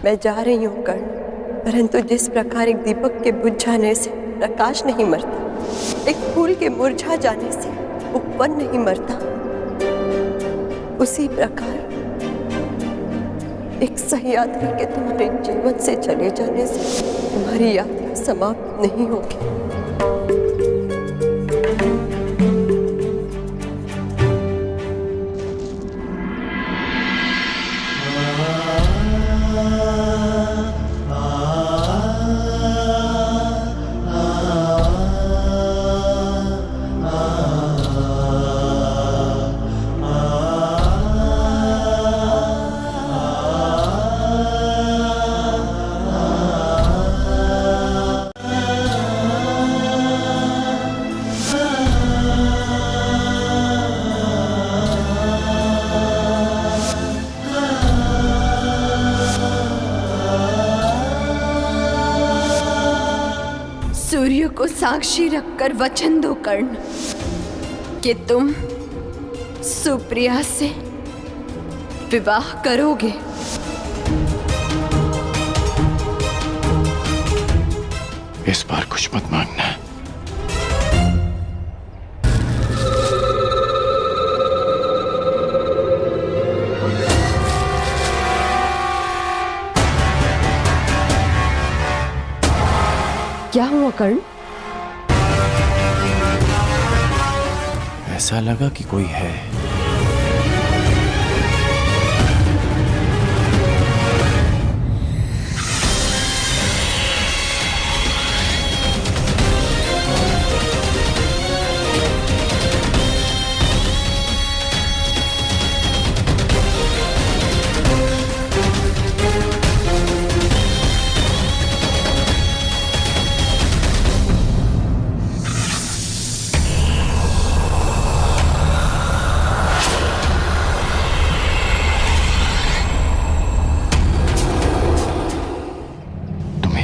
मैं जा रही हूँ कर्ण, परंतु जिस प्रकार एक दीपक के बुझ जाने से प्रकाश नहीं मरता, एक फूल के मुरझा जाने से उपवन नहीं मरता, उसी प्रकार एक सही यात्रा के तुम्हारे जीवन से चले जाने से तुम्हारी यात्रा समाप्त नहीं होगी। सूर्य को साक्षी रखकर वचन दो कर्ण कि तुम सुप्रिया से विवाह करोगे। इस बार कुछ मत मांगना। क्या हुआ कर्ण? ऐसा लगा कि कोई है।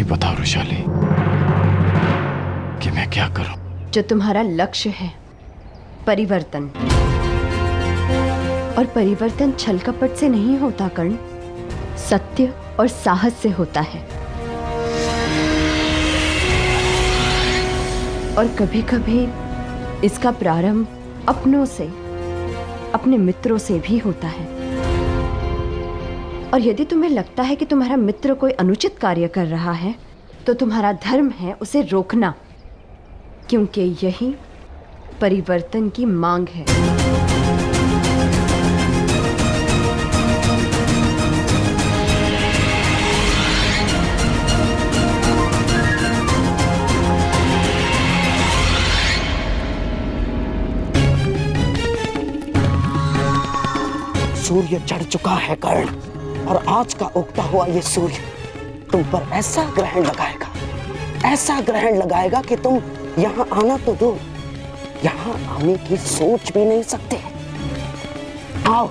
बताओ वृषाली कि मैं क्या करूं? जो तुम्हारा लक्ष्य है, परिवर्तन, और परिवर्तन छल कपट से नहीं होता कर्ण, सत्य और साहस से होता है। और कभी कभी इसका प्रारंभ अपनों से, अपने मित्रों से भी होता है। और यदि तुम्हें लगता है कि तुम्हारा मित्र कोई अनुचित कार्य कर रहा है, तो तुम्हारा धर्म है उसे रोकना, क्योंकि यही परिवर्तन की मांग है। सूर्य चढ़ चुका है कर्ण, और आज का उगता हुआ ये सूर्य तुम पर ऐसा ग्रहण लगाएगा, ऐसा ग्रहण लगाएगा कि तुम यहाँ आना तो दो, यहाँ आने की सोच भी नहीं सकते। आओ।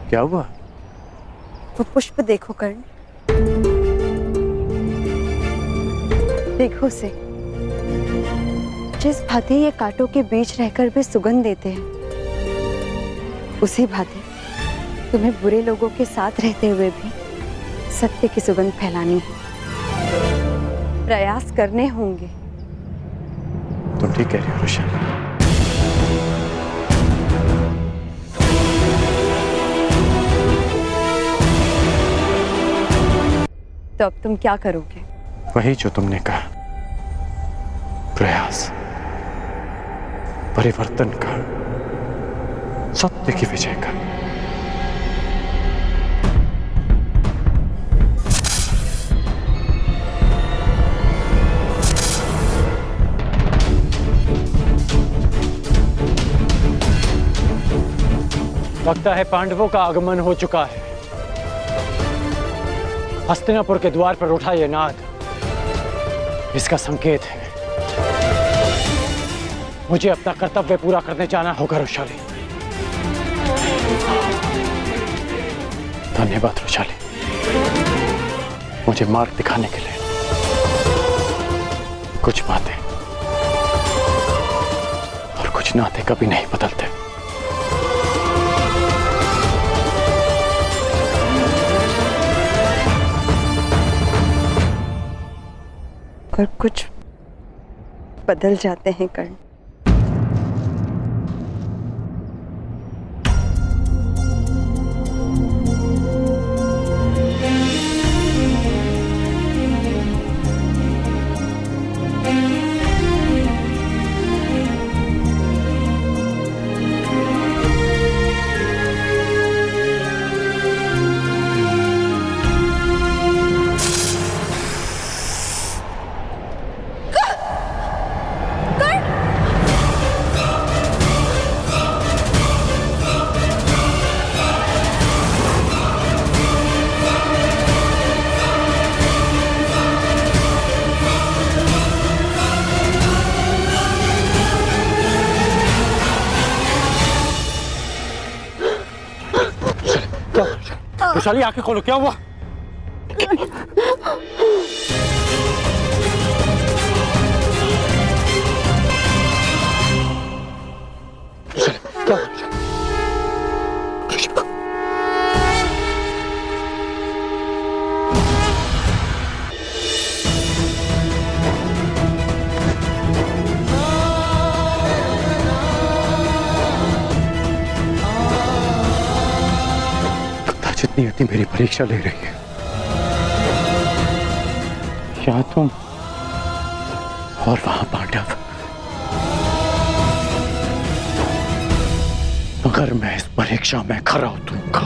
क्या हुआ? वो पुष्प देखो कर्ण, देखो से, जिस भांति ये कांटों के बीच रहकर भी सुगंध देते हैं, उसी भांति तुम्हें बुरे लोगों के साथ रहते हुए भी सत्य की सुगंध फैलानी है। प्रयास करने होंगे। तुम ठीक कह रही हो वृषाली। तो अब तुम क्या करोगे? वही जो तुमने कहा, प्रयास, परिवर्तन का, सत्य की विजय का। लगता है पांडवों का आगमन हो चुका है। हस्तिनापुर के द्वार पर उठा ये नाद इसका संकेत है। मुझे अपना कर्तव्य पूरा करने जाना होगा वृषाली। धन्यवाद वृषाली, मुझे मार्ग दिखाने के लिए। कुछ बातें और कुछ नाते कभी नहीं बदलते। और कुछ बदल जाते हैं कर्ण। वैशाली आंखें खोलो, क्या हुआ? क्या हुआ? जितनी इतनी मेरी परीक्षा ले रही है। क्या तुम और वहां पांडव, मगर मैं इस परीक्षा में खरा उतरूंगा।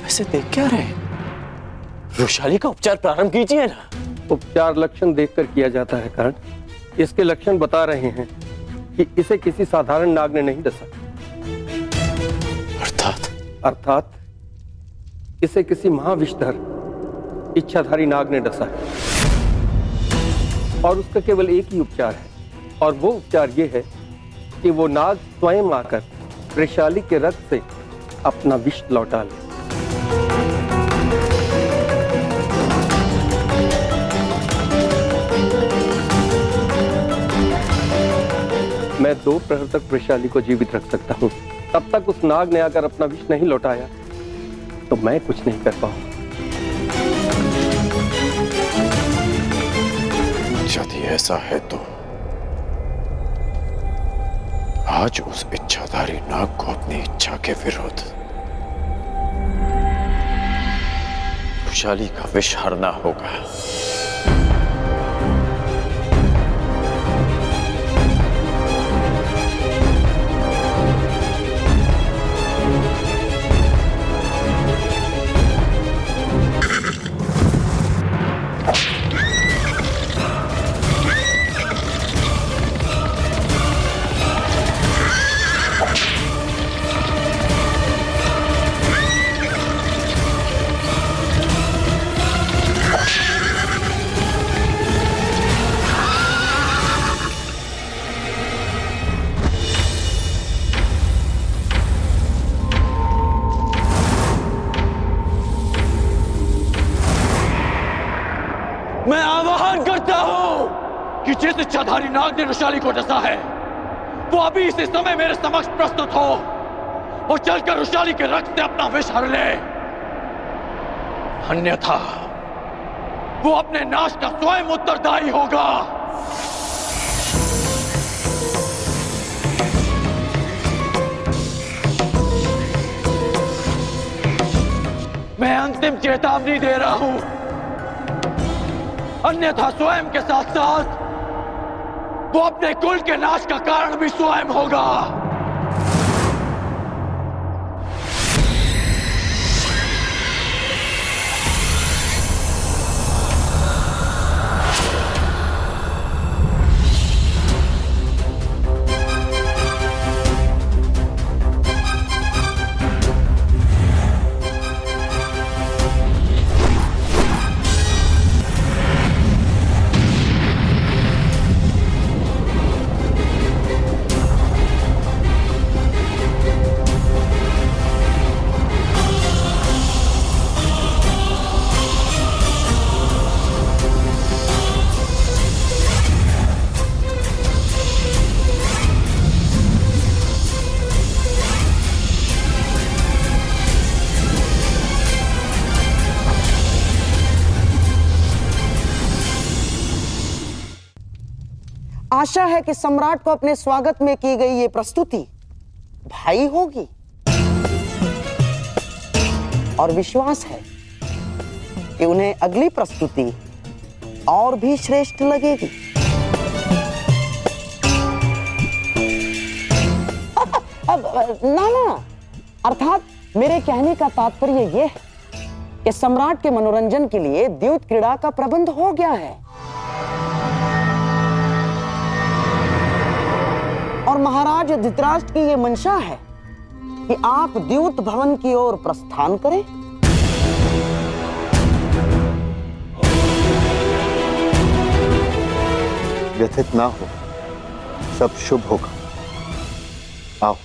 ऐसे देख क्या रहे? वृषाली का उपचार प्रारंभ कीजिए ना। उपचार लक्षण देखकर किया जाता है कर्ण। इसके लक्षण बता रहे हैं कि इसे किसी साधारण नाग ने नहीं डसा। अर्थात इसे किसी महाविषधर इच्छाधारी नाग ने डसा है। और उसका केवल एक ही उपचार है, और वो उपचार ये है कि वो नाग स्वयं आकर वृषाली के रक्त से अपना विष लौटा ले। मैं 2 प्रहर तक वृषाली को जीवित रख सकता हूँ। तब तक उस नाग ने आकर अपना विष नहीं लौटाया तो मैं कुछ नहीं कर पाऊंगा। यदि ऐसा है तो आज उस इच्छाधारी नाग को अपनी इच्छा के विरुद्ध वृषाली का विष हरना होगा। मैं आह्वान करता हूं कि जिस इच्छाधारी नाग ने वृषाली को डसा है वो अभी इसी समय मेरे समक्ष प्रस्तुत हो और चलकर वृषाली के रक्त से अपना विष हर ले। अन्यथा वो अपने नाश का स्वयं उत्तरदायी होगा। मैं अंतिम चेतावनी दे रहा हूं, अन्यथा स्वयं के साथ साथ वो अपने कुल के नाश का कारण भी स्वयं होगा। आशा है कि सम्राट को अपने स्वागत में की गई ये प्रस्तुति भाई होगी और विश्वास है कि उन्हें अगली प्रस्तुति और भी श्रेष्ठ लगेगी। अब ना, अर्थात मेरे कहने का तात्पर्य यह है कि सम्राट के मनोरंजन के लिए द्यूत क्रीड़ा का प्रबंध हो गया है और महाराज धृतराष्ट्र की यह मंशा है कि आप द्यूत भवन की ओर प्रस्थान करें। व्यथित ना हो, सब शुभ होगा। आओ।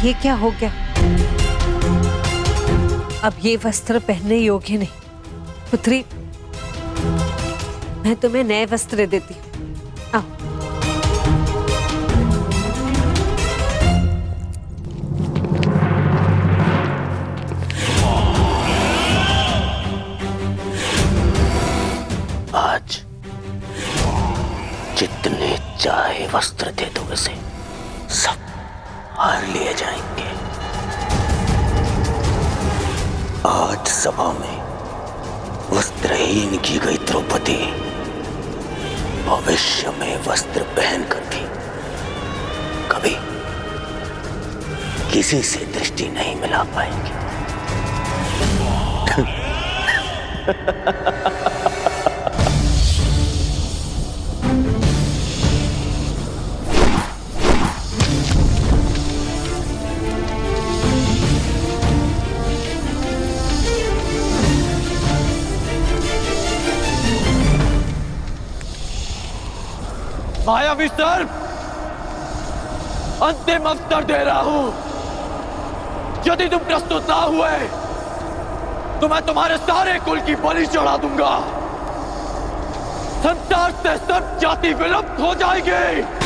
ये क्या हो गया? अब ये वस्त्र पहनने योग्य नहीं। पुत्री, मैं तुम्हें नए वस्त्र देती हूँ। आओ। आज जितने चाहे वस्त्र दे दो उसे, सब हार लिए जाएंगे। आज सभा में वस्त्रहीन की गई द्रौपदी भविष्य में वस्त्र पहनकर भी कभी किसी से दृष्टि नहीं मिला पाएंगी। मायावी सर्प, अंतिम अवसर दे रहा हूं। यदि तुम प्रस्तुत ना हुए तो मैं तुम्हारे सारे कुल की बलि चढ़ा दूंगा। संसार से सब जाति विलुप्त हो जाएगी।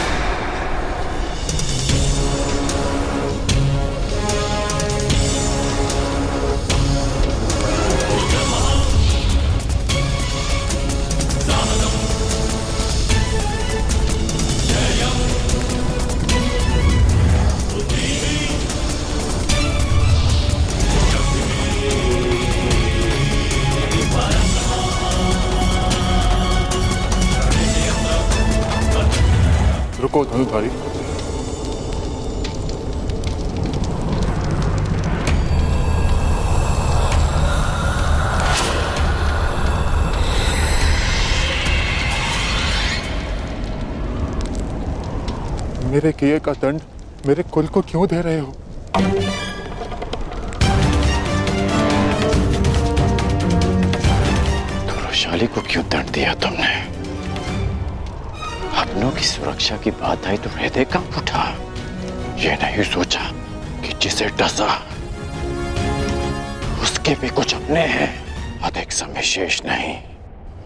रुको धनुधारी, मेरे किए का दंड मेरे कुल को क्यों दे रहे हो? वैशाली को क्यों दंड दिया तुमने? अपनों की सुरक्षा की बात आई तो हृदय कांप उठा। ये नहीं सोचा कि जिसे डसा उसके भी कुछ अपने हैं। अधिक समय शेष नहीं,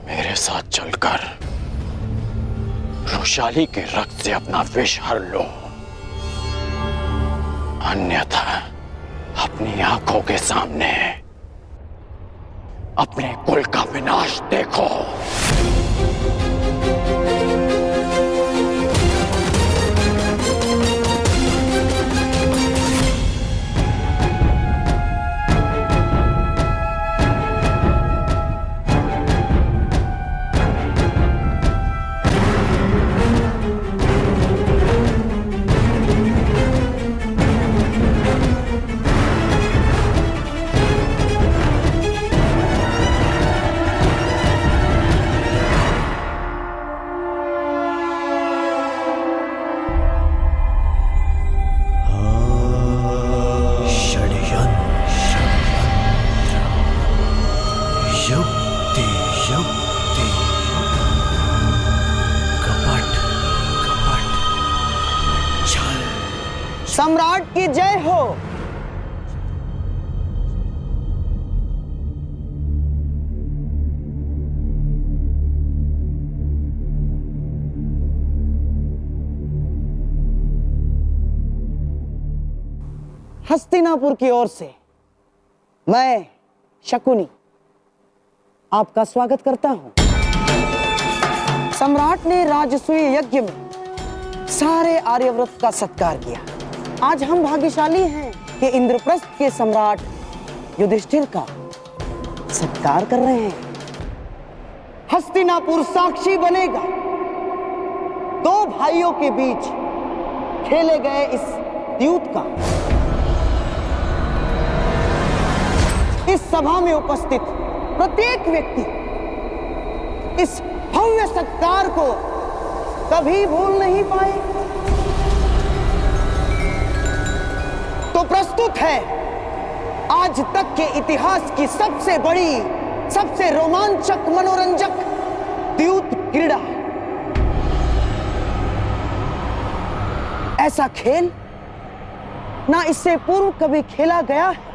मेरे साथ चलकर वैशाली के रक्त से अपना विष हर लो, अन्यथा अपनी आंखों के सामने अपने कुल का विनाश देखो। की जय हो। हस्तिनापुर की ओर से मैं शकुनी आपका स्वागत करता हूं। सम्राट ने राजसूय यज्ञ में सारे आर्यव्रत का सत्कार किया। आज हम भाग्यशाली हैं कि इंद्रप्रस्थ के सम्राट युधिष्ठिर का सत्कार कर रहे हैं। हस्तिनापुर साक्षी बनेगा दो भाइयों के बीच खेले गए इस युद्ध का। इस सभा में उपस्थित प्रत्येक व्यक्ति इस भव्य सत्कार को कभी भूल नहीं पाए। तो प्रस्तुत है आज तक के इतिहास की सबसे बड़ी, सबसे रोमांचक, मनोरंजक द्यूत क्रीड़ा। ऐसा खेल ना इससे पूर्व कभी खेला गया है,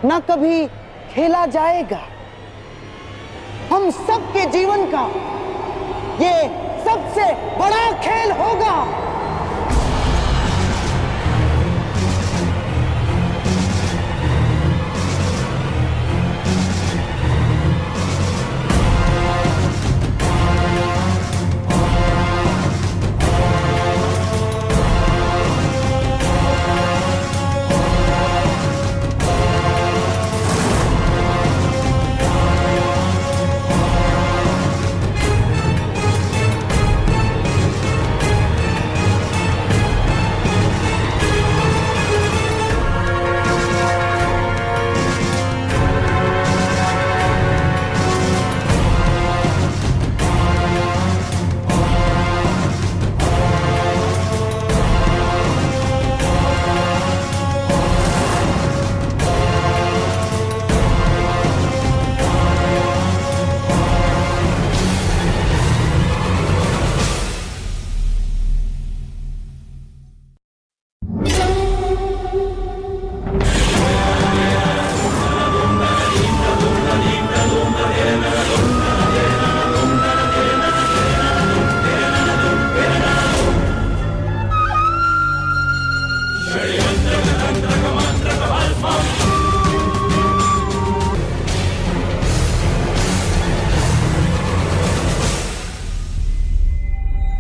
ना कभी खेला जाएगा। हम सबके जीवन का ये सबसे बड़ा खेल होगा।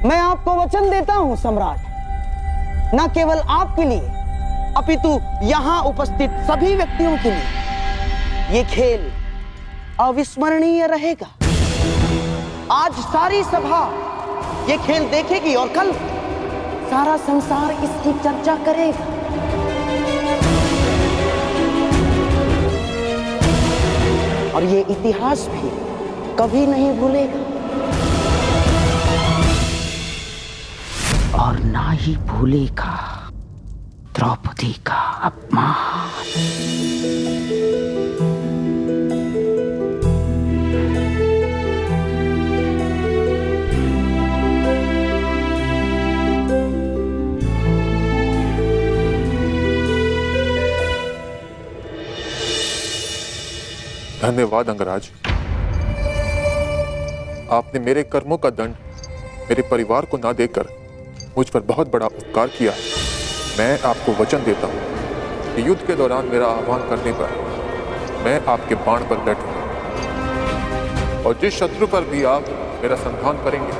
मैं आपको वचन देता हूं सम्राट, न केवल आपके लिए अपितु यहां उपस्थित सभी व्यक्तियों के लिए ये खेल अविस्मरणीय रहेगा। आज सारी सभा ये खेल देखेगी और कल सारा संसार इसकी चर्चा करेगा। और ये इतिहास भी कभी नहीं भूलेगा और ना ही भूलेगा द्रौपदी का अपमान। धन्यवाद अंगराज, आपने मेरे कर्मों का दंड मेरे परिवार को ना देकर मुझ पर बहुत बड़ा उपकार किया है। मैं आपको वचन देता हूं कि युद्ध के दौरान मेरा आह्वान करने पर मैं आपके बाण पर बैठूंगा और जिस शत्रु पर भी आप मेरा संधान करेंगे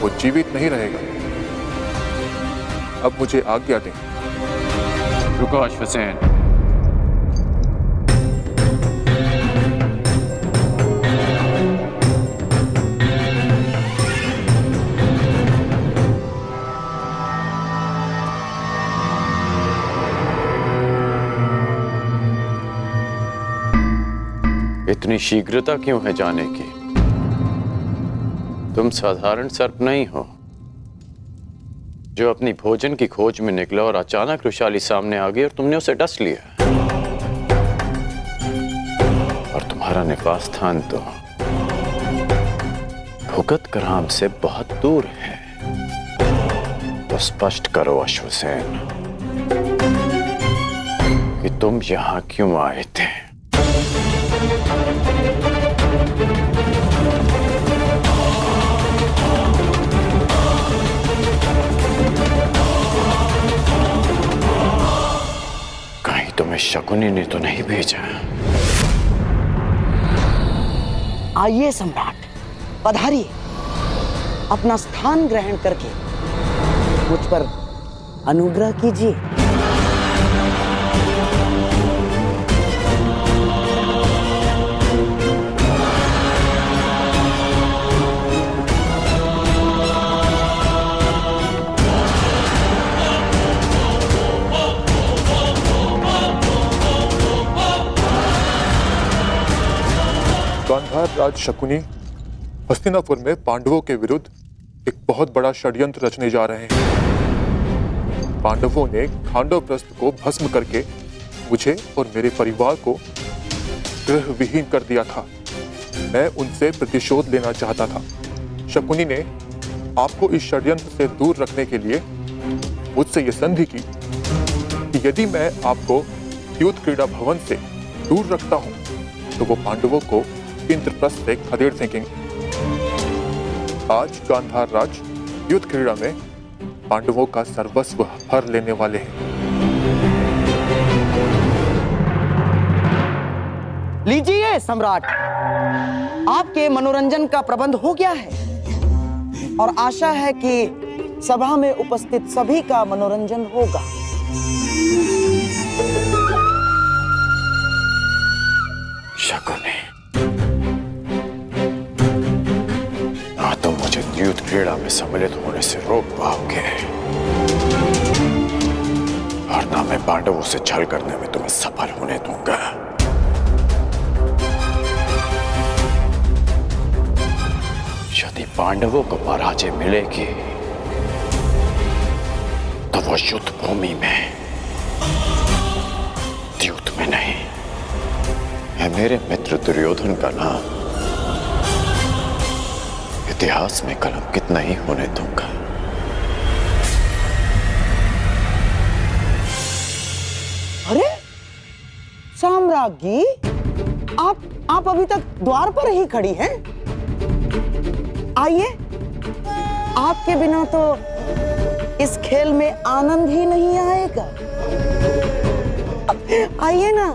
वो जीवित नहीं रहेगा। अब मुझे आज्ञा दें। रुको अश्वसेन, इतनी शीघ्रता क्यों है जाने की? तुम साधारण सर्प नहीं हो जो अपनी भोजन की खोज में निकला और अचानक रुशाली सामने आ गई और तुमने उसे डस लिया। और तुम्हारा निवास स्थान तो भुगत ग्राम से बहुत दूर है। तो स्पष्ट करो अश्वसेन, तुम यहां क्यों आए थे? कहीं तुम्हें शकुनी ने तो नहीं भेजा? आइए सम्राट, पधारिए। अपना स्थान ग्रहण करके मुझ पर अनुग्रह कीजिए। गांधार राज शकुनी हस्तिनापुर में पांडवों के विरुद्ध एक बहुत बड़ा षड्यंत्र रचने जा रहे हैं। पांडवों ने खांडवप्रस्थ को भस्म करके मुझे और मेरे परिवार को गृह विहीन कर दिया था। मैं उनसे प्रतिशोध लेना चाहता था। शकुनी ने आपको इस षड्यंत्र से दूर रखने के लिए मुझसे यह संधि की कि यदि मैं आपको युद्ध क्रीड़ा भवन से दूर रखता हूं तो वो पांडवों को इंद्रप्रस्थ से खदेड़ फेंकेंगे। आज गांधार राज युद्ध क्रीड़ा में पांडवों का सर्वस्व हर लेने वाले हैं। लीजिए सम्राट, आपके मनोरंजन का प्रबंध हो गया है और आशा है कि सभा में उपस्थित सभी का मनोरंजन होगा। शकुनी, ना तुम मुझे युद्ध क्रीड़ा में सम्मिलित होने से रोक पाओगे और ना मैं पांडवों से छल करने में तुम्हें सफल होने दूंगा। यदि पांडवों को पराजय मिलेगी तो वो युद्ध भूमि में, युद्ध में नहीं। मैं मेरे मित्र दुर्योधन का नाम इतिहास में कलंकित नहीं होने दूंगा। अरे साम्राज्ञी, आप अभी तक द्वार पर ही खड़ी हैं। आइए, आपके बिना तो इस खेल में आनंद ही नहीं आएगा। आइए ना।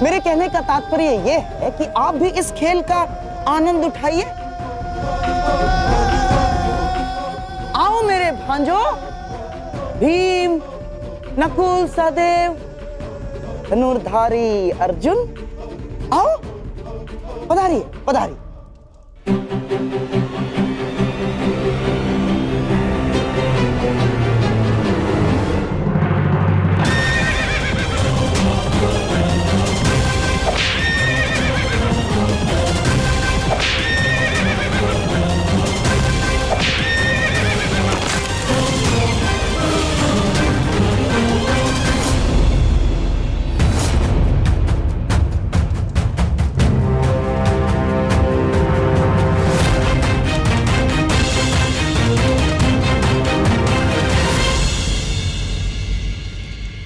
मेरे कहने का तात्पर्य यह है कि आप भी इस खेल का आनंद उठाइए। आओ मेरे भांजो, भीम, नकुल, सहदेव, धनुर्धारी अर्जुन, आओ, पधारिए, पधारिए।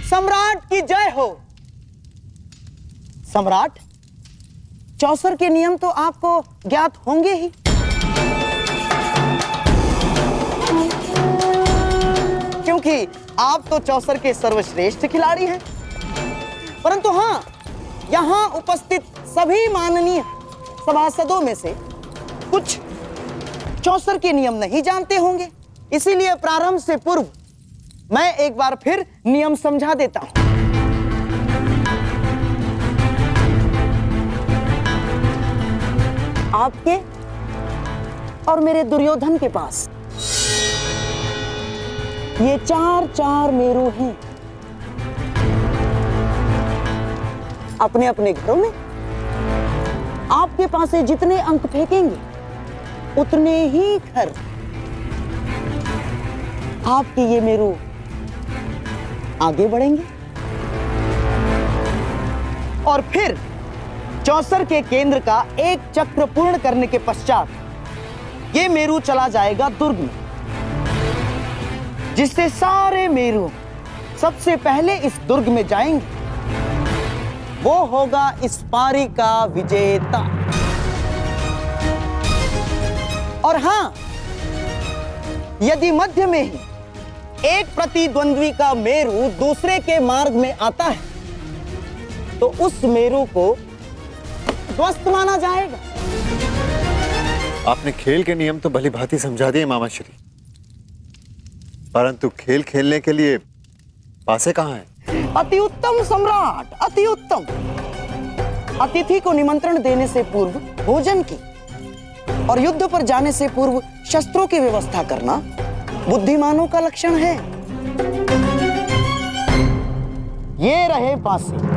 सम्राट की जय हो। सम्राट, चौसर के नियम तो आपको ज्ञात होंगे ही। क्योंकि आप तो चौसर के सर्वश्रेष्ठ खिलाड़ी हैं। परंतु हां, यहां उपस्थित सभी माननीय सभासदों में से कुछ चौसर के नियम नहीं जानते होंगे। इसीलिए प्रारंभ से पूर्व मैं एक बार फिर नियम समझा देता हूं। आपके और मेरे दुर्योधन के पास ये चार मेरू हैं। अपने अपने घरों में आपके पास से जितने अंक फेंकेंगे उतने ही घर आपके ये मेरू आगे बढ़ेंगे और फिर चौसर के केंद्र का एक चक्र पूर्ण करने के पश्चात ये मेरू चला जाएगा दुर्ग में। जिससे सारे मेरू सबसे पहले इस दुर्ग में जाएंगे, वो होगा इस पारी का विजेता। और हां, यदि मध्य में ही एक प्रतिद्वंद्वी का मेरू दूसरे के मार्ग में आता है, तो उस मेरू को ध्वस्त माना जाएगा। आपने खेल के नियम तो भली भांति समझा दिए मामाश्री, परंतु खेल खेलने के लिए पासे कहाँ हैं? अति उत्तम सम्राट, अति उत्तम। अतिथि को निमंत्रण देने से पूर्व भोजन की और युद्ध पर जाने से पूर्व शस्त्रों की व्यवस्था करना बुद्धिमानों का लक्षण है। ये रहे पासे।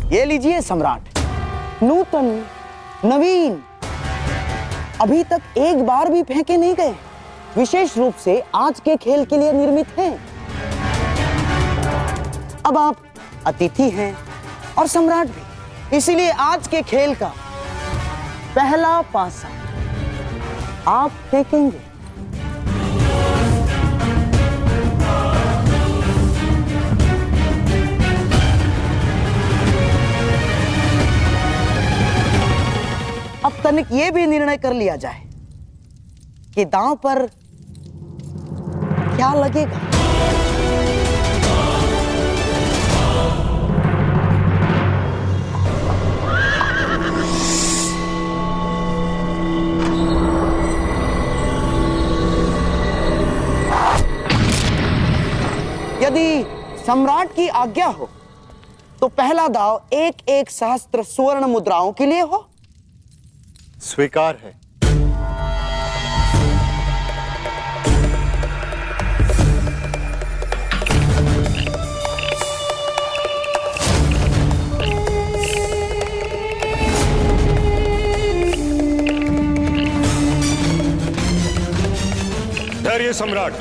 ये लीजिए सम्राट, नूतन, नवीन, अभी तक एक बार भी फेंके नहीं गए, विशेष रूप से आज के खेल के लिए निर्मित हैं। अब आप अतिथि हैं और सम्राट भी, इसीलिए आज के खेल का पहला पासा आप फेंकेंगे। अब तनिक ये भी निर्णय कर लिया जाए कि दांव पर क्या लगेगा। यदि सम्राट की आज्ञा हो तो पहला दांव 1-1 सहस्त्र स्वर्ण मुद्राओं के लिए हो। स्वीकार है। धैर्य सम्राट,